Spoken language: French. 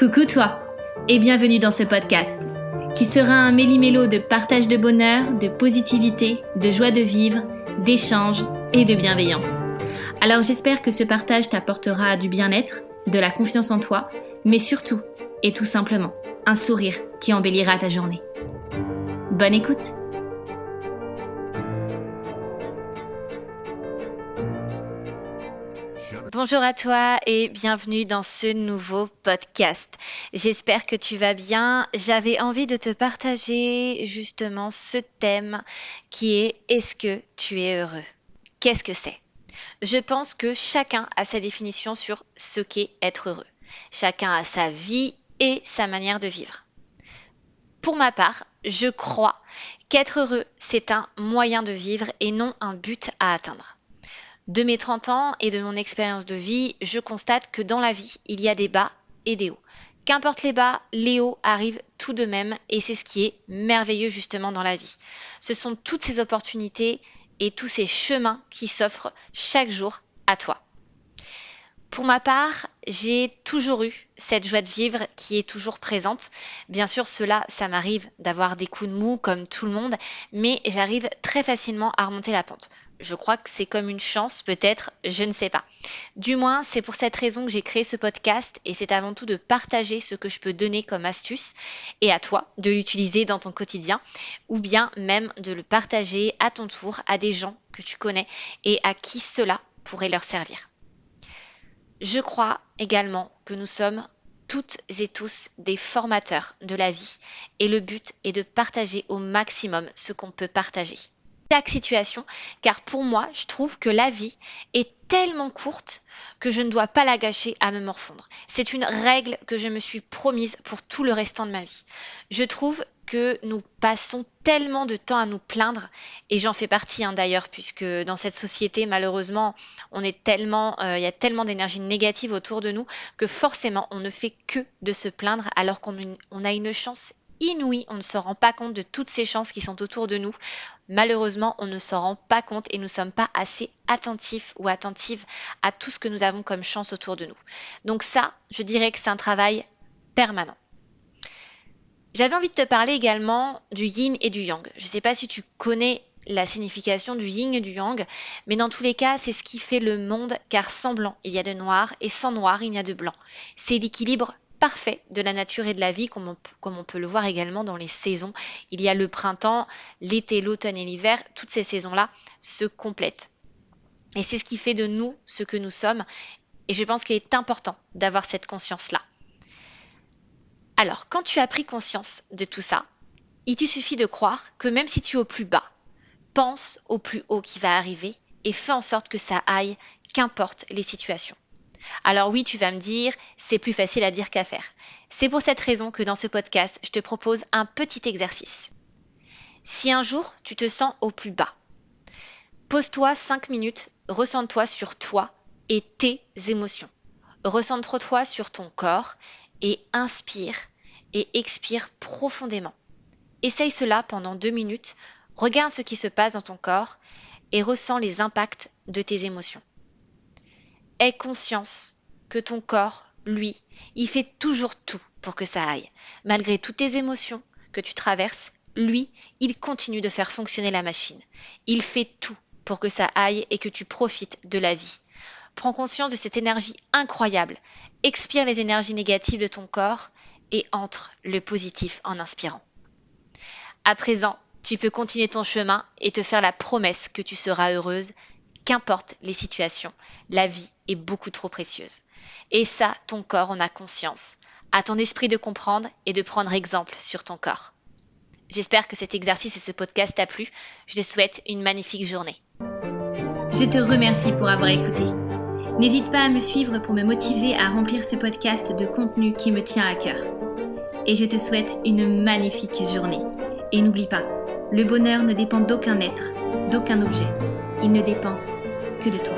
Coucou toi et bienvenue dans ce podcast qui sera un méli-mélo de partage de bonheur, de positivité, de joie de vivre, d'échange et de bienveillance. Alors j'espère que ce partage t'apportera du bien-être, de la confiance en toi, mais surtout et tout simplement un sourire qui embellira ta journée. Bonne écoute! Bonjour à toi et bienvenue dans ce nouveau podcast. J'espère que tu vas bien. J'avais envie de te partager justement ce thème qui est « Est-ce que tu es heureux ?» Qu'est-ce que c'est ? Je pense que chacun a sa définition sur ce qu'est être heureux. Chacun a sa vie et sa manière de vivre. Pour ma part, je crois qu'être heureux, c'est un moyen de vivre et non un but à atteindre. De mes 30 ans et de mon expérience de vie, je constate que dans la vie, il y a des bas et des hauts. Qu'importe les bas, les hauts arrivent tout de même et c'est ce qui est merveilleux justement dans la vie. Ce sont toutes ces opportunités et tous ces chemins qui s'offrent chaque jour à toi. Pour ma part, j'ai toujours eu cette joie de vivre qui est toujours présente. Bien sûr, ça m'arrive d'avoir des coups de mou comme tout le monde, mais j'arrive très facilement à remonter la pente. Je crois que c'est comme une chance, peut-être, je ne sais pas. Du moins, c'est pour cette raison que j'ai créé ce podcast et c'est avant tout de partager ce que je peux donner comme astuce et à toi de l'utiliser dans ton quotidien ou bien même de le partager à ton tour à des gens que tu connais et à qui cela pourrait leur servir. Je crois également que nous sommes toutes et tous des formateurs de la vie et le but est de partager au maximum ce qu'on peut partager. Chaque situation, car pour moi, je trouve que la vie est tellement courte que je ne dois pas la gâcher à me morfondre. C'est une règle que je me suis promise pour tout le restant de ma vie. Je trouve que nous passons tellement de temps à nous plaindre, et j'en fais partie d'ailleurs, puisque dans cette société, malheureusement, il y a tellement d'énergie négative autour de nous que forcément, on ne fait que de se plaindre alors qu'on a une chance inouïe, on ne se rend pas compte de toutes ces chances qui sont autour de nous. Malheureusement, on ne s'en rend pas compte et nous ne sommes pas assez attentifs ou attentives à tout ce que nous avons comme chance autour de nous. Donc ça, je dirais que c'est un travail permanent. J'avais envie de te parler également du yin et du yang. Je ne sais pas si tu connais la signification du yin et du yang, mais dans tous les cas, c'est ce qui fait le monde, car sans blanc, il y a de noir, et sans noir, il y a de blanc. C'est l'équilibre parfait de la nature et de la vie, comme on peut le voir également dans les saisons. Il y a le printemps, l'été, l'automne et l'hiver, toutes ces saisons-là se complètent. Et c'est ce qui fait de nous ce que nous sommes, et je pense qu'il est important d'avoir cette conscience-là. Alors, quand tu as pris conscience de tout ça, il te suffit de croire que même si tu es au plus bas, pense au plus haut qui va arriver et fais en sorte que ça aille, qu'importe les situations. Alors oui, tu vas me dire, c'est plus facile à dire qu'à faire. C'est pour cette raison que dans ce podcast, je te propose un petit exercice. Si un jour, tu te sens au plus bas, pose-toi 5 minutes, ressens-toi sur toi et tes émotions. Recentre-toi sur ton corps et inspire et expire profondément. Essaye cela pendant 2 minutes, regarde ce qui se passe dans ton corps et ressens les impacts de tes émotions. Aie conscience que ton corps, lui, il fait toujours tout pour que ça aille. Malgré toutes tes émotions que tu traverses, lui, il continue de faire fonctionner la machine. Il fait tout pour que ça aille et que tu profites de la vie. Prends conscience de cette énergie incroyable. Expire les énergies négatives de ton corps et entre le positif en inspirant. À présent, tu peux continuer ton chemin et te faire la promesse que tu seras heureuse. Qu'importe les situations, la vie est beaucoup trop précieuse. Et ça, ton corps en a conscience. À ton esprit de comprendre et de prendre exemple sur ton corps. J'espère que cet exercice et ce podcast t'a plu. Je te souhaite une magnifique journée. Je te remercie pour avoir écouté. N'hésite pas à me suivre pour me motiver à remplir ce podcast de contenu qui me tient à cœur. Et je te souhaite une magnifique journée. Et n'oublie pas, le bonheur ne dépend d'aucun être, d'aucun objet. Il ne dépend que de toi.